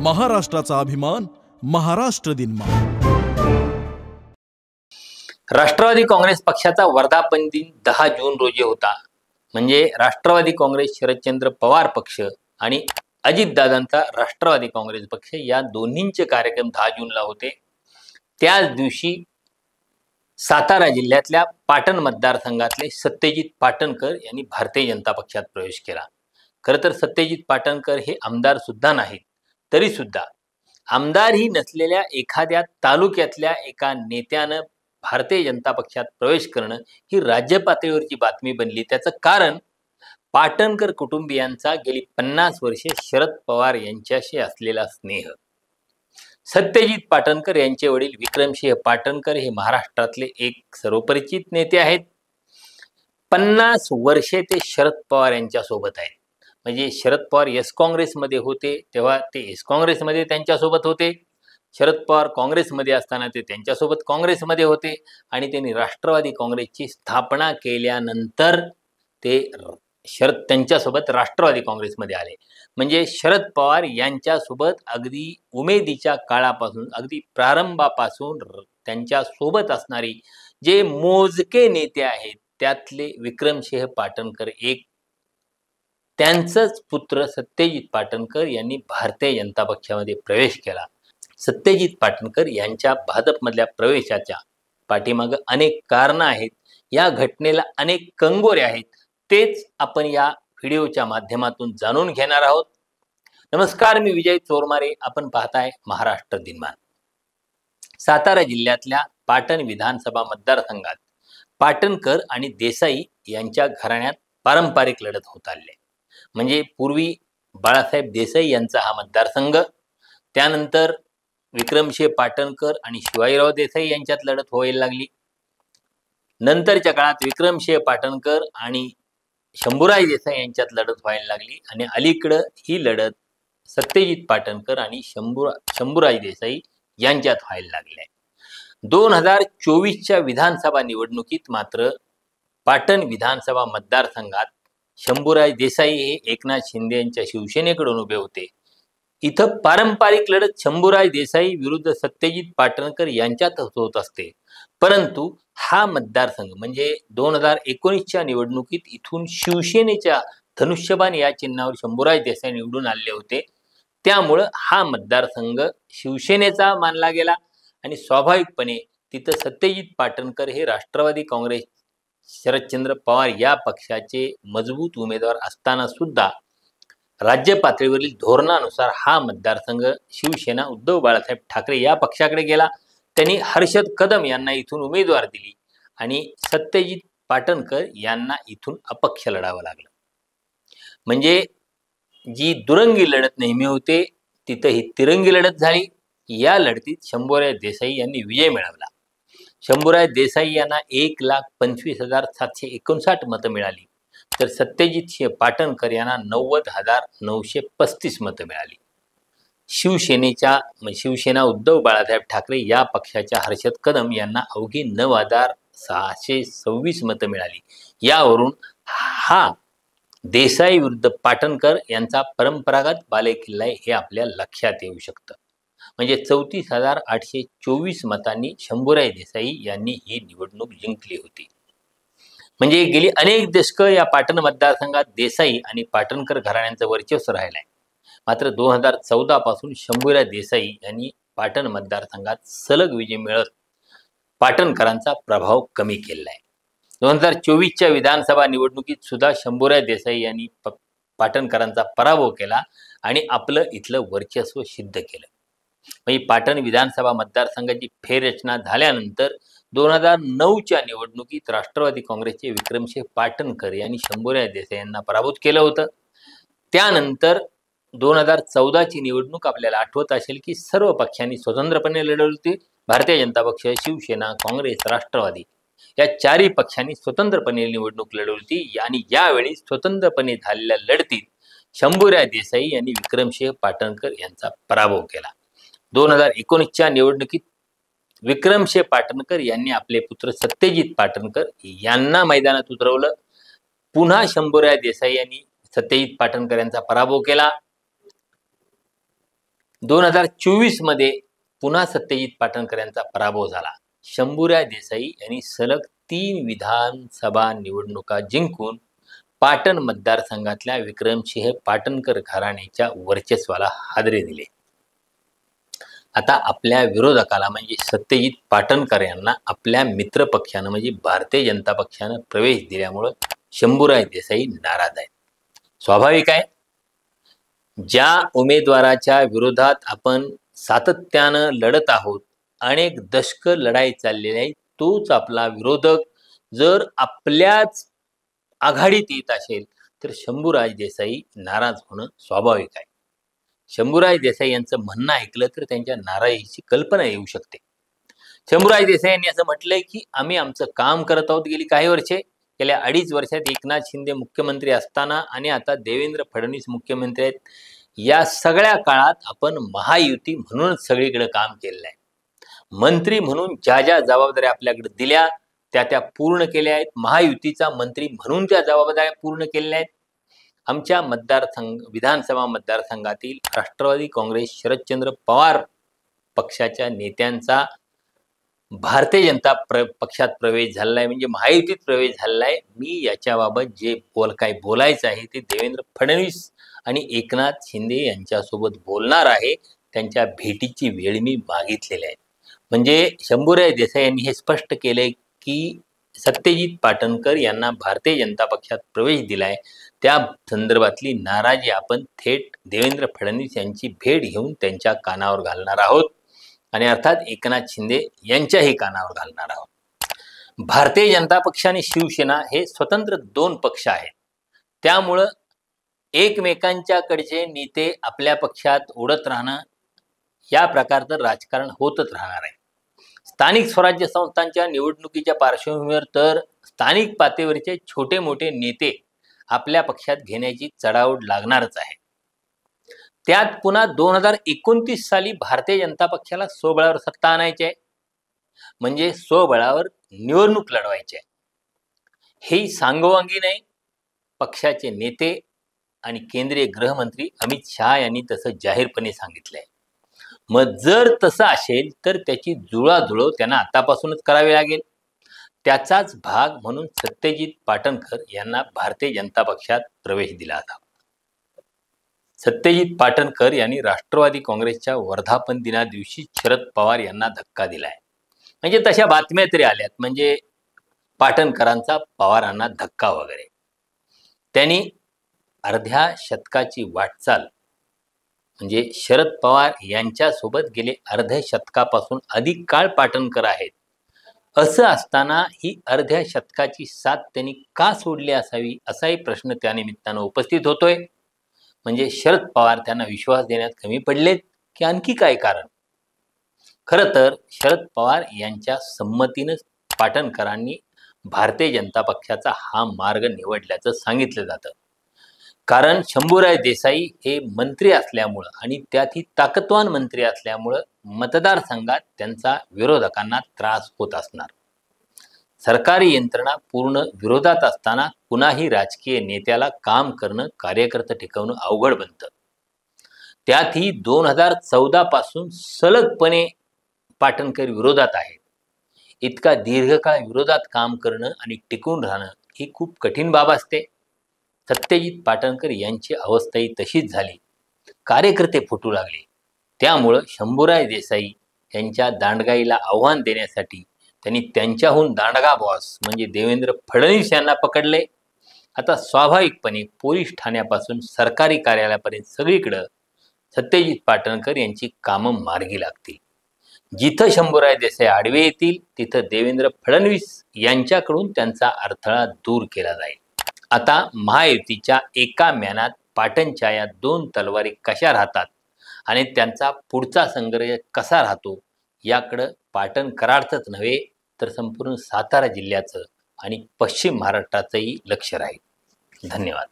महाराष्ट्राचा अभिमान महाराष्ट्र दिन. राष्ट्रवादी काँग्रेस पक्षाचा वर्धापन दिन 10 जून रोजी होता. म्हणजे राष्ट्रवादी काँग्रेस शरदचंद्र पवार पक्ष आणि अजितदादांचा राष्ट्रवादी काँग्रेस पक्ष या दोन्हींचे कार्यक्रम 10 जूनला होते. त्याच दिवशी सातारा जिल्ह्यातल्या पाटण मतदारसंघातले सत्यजित पाटणकर यांनी भारतीय जनता पक्षात प्रवेश केला. खरं तर सत्यजित पाटणकर हे आमदार सुद्धा नाहीत, तरी सुद्धा आमदारही नसलेल्या एखाद्या तालुक्यातल्या एका नेत्यानं भारतीय जनता पक्षात प्रवेश करणं ही राज्य पातळीवरची बातमी बनली. त्याचं कारण पाटणकर कुटुंबियांचा गेली 50 वर्षे शरद पवार यांच्याशी असलेला स्नेह. सत्यजित पाटणकर यांचे वडील विक्रमसिंह पाटणकर हे महाराष्ट्रातले एक सर्वपरिचित नेते आहेत. 50 वर्षे ते शरद पवार यांच्या सोबत आहेत. म्हणजे शरद पवार एस काँग्रेसमध्ये होते तेव्हा ते एस काँग्रेसमध्ये त्यांच्यासोबत होते. शरद पवार काँग्रेसमध्ये असताना ते त्यांच्यासोबत काँग्रेसमध्ये होते आणि त्यांनी राष्ट्रवादी काँग्रेसची स्थापना केल्यानंतर ते त्यांच्यासोबत राष्ट्रवादी काँग्रेसमध्ये आले. म्हणजे शरद पवार यांच्यासोबत अगदी उमेदीच्या काळापासून अगदी प्रारंभापासून त्यांच्यासोबत असणारी जे मोजके नेते आहेत त्यातले विक्रमसिंह पाटणकर एक. त्यांचंच पुत्र सत्यजित पाटणकर यांनी भारतीय जनता पक्षामध्ये प्रवेश केला. सत्यजित पाटणकर यांच्या भाजपमधल्या प्रवेशाच्या पाठीमागं अनेक कारणं आहेत. या घटनेला अनेक कंगोरे आहेत. तेच आपण या व्हिडिओच्या माध्यमातून जाणून घेणार आहोत. नमस्कार, मी विजय चोरमारे. आपण पाहताय महाराष्ट्र दिनमान. सातारा जिल्ह्यातल्या पाटण विधानसभा मतदारसंघात पाटणकर आणि देसाई यांच्या घराण्यात पारंपरिक लढत होत आली. म्हणजे पूर्वी बाळासाहेब देसाई यांचा हा मतदारसंघ, त्यानंतर विक्रमसिंह पाटणकर आणि शिवाजीराव देसाई यांच्यात लढत व्हायला लागली. नंतरच्या काळात विक्रमसिंह पाटणकर आणि शंभूराज देसाई यांच्यात लढत व्हायला लागली आणि अलीकडं ही लढत सत्यजित पाटणकर आणि शंभूराज देसाई यांच्यात व्हायला लागली आहे. 2024च्या विधानसभा निवडणुकीत मात्र पाटण विधानसभा मतदारसंघात शंभूराज देसाई हे एकनाथ शिंदे यांच्या शिवसेनेकडून उभे होते. इथं पारंपरिक लढत शंभूराज देसाई विरुद्ध सत्यजित पाटणकर यांच्यातच होत असते. परंतु हा मतदारसंघ म्हणजे 2019च्या निवडणुकीत इथून शिवसेनेच्या धनुष्यबाण या चिन्हावर शंभूराज देसाई निवडून आले होते. त्यामुळं हा मतदारसंघ शिवसेनेचा मानला गेला आणि स्वाभाविकपणे तिथं सत्यजित पाटणकर हे राष्ट्रवादी काँग्रेस शरदचंद्र पवार या पक्षाचे मजबूत उमेदवार असताना सुद्धा राज्य पातळीवरील धोरणानुसार हा मतदारसंघ शिवसेना उद्धव बाळासाहेब ठाकरे या पक्षाकडे गेला. त्यांनी हर्षद कदम यांना इथून उमेदवार दिली आणि सत्यजित पाटणकर यांना इथून अपक्ष लढावं लागलं. म्हणजे जी दुरंगी लढत नेहमी होते तिथं ही तिरंगी लढत झाली. या लढतीत शंभूराज देसाई यांनी विजय मिळवला. शंभूराज देसाई यांना 1,25,759 मतं मिळाली, तर सत्यजित सिंह पाटणकर यांना 90,935 मतं मिळाली. शिवसेना उद्धव बाळासाहेब ठाकरे या पक्षाच्या हर्षद कदम यांना अवघी 9,626 मतं मिळाली. यावरून हा देसाई विरुद्ध पाटणकर यांचा परंपरागत बालेकिल्ला हे आपल्या लक्षात येऊ शकतं. म्हणजे 34,824 मतांनी शंभूराज देसाई यांनी ही निवडणूक जिंकली होती. म्हणजे गेली अनेक दशकं या पाटण मतदारसंघात देसाई आणि पाटणकर घराण्यांचं वर्चस्व राहिलं आहे. मात्र 2014 पासून शंभूराज देसाई यांनी पाटण मतदारसंघात सलग विजय मिळत पाटणकरांचा प्रभाव कमी केला आहे. 2024च्या विधानसभा निवडणुकीत सुद्धा शंभूराज देसाई यांनी पाटणकरांचा पराभव केला आणि आपलं इथलं वर्चस्व सिद्ध केलं. म्हणजे पाटण विधानसभा मतदारसंघाची फेररचना झाल्यानंतर 2009च्या निवडणुकीत राष्ट्रवादी काँग्रेसचे विक्रमसिंह पाटणकर यांनी शंभूराज देसाई यांना पराभूत केलं होतं. त्यानंतर 2014ची निवडणूक आपल्याला आठवत असेल की सर्व पक्षांनी स्वतंत्रपणे लढवली होती. भारतीय जनता पक्ष, शिवसेना, काँग्रेस, राष्ट्रवादी या चारही पक्षांनी स्वतंत्रपणे निवडणूक लढवली होती आणि यावेळी स्वतंत्रपणे झालेल्या लढतीत शंभूराज देसाई यांनी विक्रमसिंह पाटणकर यांचा पराभव केला. 2019च्या निवडणुकीत विक्रमसिंह पाटणकर यांनी आपले पुत्र सत्यजित पाटणकर यांना मैदानात उतरवलं. पुन्हा शंभूराज देसाई यांनी सत्यजित पाटणकर यांचा पराभव केला. 2024 मध्ये पुन्हा सत्यजित पाटणकर यांचा पराभव झाला. शंभूराज देसाई यांनी सलग 3 विधानसभा निवडणुका जिंकून पाटण मतदारसंघातल्या विक्रमसिंह पाटणकर घराण्याच्या वर्चस्वाला हादरे दिले. आता आपल्या विरोधकाला म्हणजे सत्यजित पाटणकर यांना आपल्या मित्र पक्षानं म्हणजे भारतीय जनता पक्षानं प्रवेश दिल्यामुळं शंभूराज देसाई नाराज आहेत. स्वाभाविक आहे. ज्या उमेदवाराच्या विरोधात आपण सातत्यानं लढत आहोत, अनेक दशक लढाई चाललेली आहे, तोच आपला विरोधक जर आपल्याच आघाडीत येत असेल तर शंभूराज देसाई नाराज होणं स्वाभाविक आहे. शंभूराज देसाई यांचं म्हणणं ऐकलं तर त्यांच्या नाराजीची कल्पना येऊ शकते. शंभूराज देसाई यांनी असं म्हटलंय की आम्ही आमचं काम करत आहोत गेली काही वर्षे. गेल्या 2.5 वर्षात एकनाथ शिंदे मुख्यमंत्री असताना आणि आता देवेंद्र फडणवीस मुख्यमंत्री आहेत, या सगळ्या काळात आपण महायुती म्हणूनच सगळीकडे काम केलेलं आहे. मंत्री म्हणून ज्या ज्या जबाबदाऱ्या आपल्याकडे दिल्या त्या पूर्ण केल्या आहेत. महायुतीचा मंत्री म्हणून त्या जबाबदाऱ्या पूर्ण केलेल्या आहेत. आमच्या विधानसभा मतदारसंघातील राष्ट्रवादी काँग्रेस शरदचंद्र पवार पक्षाच्या नेत्यांचा भारतीय जनता पक्षात प्रवेश झालेला आहे, म्हणजे महायुतीत प्रवेश झालेला आहे. मी याच्याबाबत जे काय बोलायचं आहे ते देवेंद्र फडणवीस आणि एकनाथ शिंदे यांच्यासोबत बोलणार आहे. त्यांच्या भेटीची वेळ मी मागितलेली आहे. म्हणजे शंभूराज देसाई यांनी हे स्पष्ट केलंय की सत्यजित पाटणकर यांना भारतीय जनता पक्षात प्रवेश दिलाय, त्या संदर्भातली नाराजी आपण थेट देवेंद्र फडणवीस यांची भेट घेऊन त्यांच्या कानावर घालणार आहोत आणि अर्थात एकनाथ शिंदे यांच्याही कानावर घालणार आहोत. भारतीय जनता पक्ष आणि शिवसेना हे स्वतंत्र 2 पक्ष आहेत. त्यामुळं एकमेकांच्याकडचे नेते आपल्या पक्षात ओढत राहणं या प्रकारचं राजकारण होतच राहणार आहे. स्थानिक स्वराज्य संस्थांच्या निवडणुकीच्या पार्श्वभूमीवर तर स्थानिक पातळीवरचे छोटे मोठे नेते आपल्या पक्षात घेण्याची चढाओढ लागणारच आहे. त्यात पुन्हा 2029 साली भारतीय जनता पक्षाला स्वबळावर सत्ता आणायची आहे, म्हणजे स्वबळावर निवडणूक लढवायची आहे. हे सांगोवांगी नाही. पक्षाचे नेते आणि केंद्रीय गृहमंत्री अमित शहा यांनी तसं जाहीरपणे सांगितलंय. मग जर तसं असेल तर त्याची जुळवाजुळव त्यांना आतापासूनच करावी लागेल. त्याचाच भाग म्हणून सत्यजित पाटणकर यांना भारतीय जनता पक्षात प्रवेश दिला होता. सत्यजित पाटणकर यांनी राष्ट्रवादी काँग्रेसच्या वर्धापन दिना दिवशी शरद पवार यांना धक्का दिलाय. म्हणजे तशा बातम्या तरी आल्यात, म्हणजे पाटणकरांचा पवारांना धक्का वगैरे. त्यांनी अर्ध्या शतकाची वाटचाल म्हणजे शरद पवार यांच्यासोबत गेले अर्ध्या शतकापासून अधिक काळ पाटणकर आहेत. असं असताना ही अर्ध्या शतकाची साथ त्यांनी का सोडली असावी असाही प्रश्न त्या निमित्तानं उपस्थित होतोय. म्हणजे शरद पवार त्यांना विश्वास देण्यात कमी पडलेत की आणखी काय कारण? खरं तर शरद पवार यांच्या संमतीनंच पाटणकरांनी भारतीय जनता पक्षाचा हा मार्ग निवडल्याचं सांगितलं जातं. कारण शंभूराज देसाई हे मंत्री असल्यामुळं आणि त्यातही ताकदवान मंत्री असल्यामुळं मतदारसंघात त्यांचा विरोधकांना त्रास होत असणार. सरकारी यंत्रणा पूर्ण विरोधात असताना कुणाही राजकीय नेत्याला काम करणं, कार्यकर्ते टिकवणं अवघड बनतं. त्यातही 2014 पासून सलगपणे पाटणकर विरोधात आहेत. इतका दीर्घकाळ विरोधात काम करणं आणि टिकून राहणं ही खूप कठीण बाब असते. सत्यजित पाटणकर यांची अवस्थाही तशीच झाली. कार्यकर्ते फुटू लागले. त्यामुळं शंभूराज देसाई यांच्या दांडगाईला आव्हान देण्यासाठी त्यांनी त्यांच्याहून दांडगा बॉस म्हणजे देवेंद्र फडणवीस यांना पकडले. आता स्वाभाविकपणे पोलीस ठाण्यापासून सरकारी कार्यालयापर्यंत सगळीकडं सत्यजित पाटणकर यांची कामं मार्गी लागतील. जिथं शंभूराज देसाई आडवे येतील तिथं देवेंद्र फडणवीस यांच्याकडून त्यांचा अडथळा दूर केला जाईल. आता महायुतीच्या एका म्यानात पाटणच्या या 2 तलवारी कशा राहतात आणि त्यांचा पुढचा संघर्ष कसा राहतो याकडं पाटण कराडचंच नव्हे तर संपूर्ण सातारा जिल्ह्याचं आणि पश्चिम महाराष्ट्राचंही लक्ष राहील. धन्यवाद.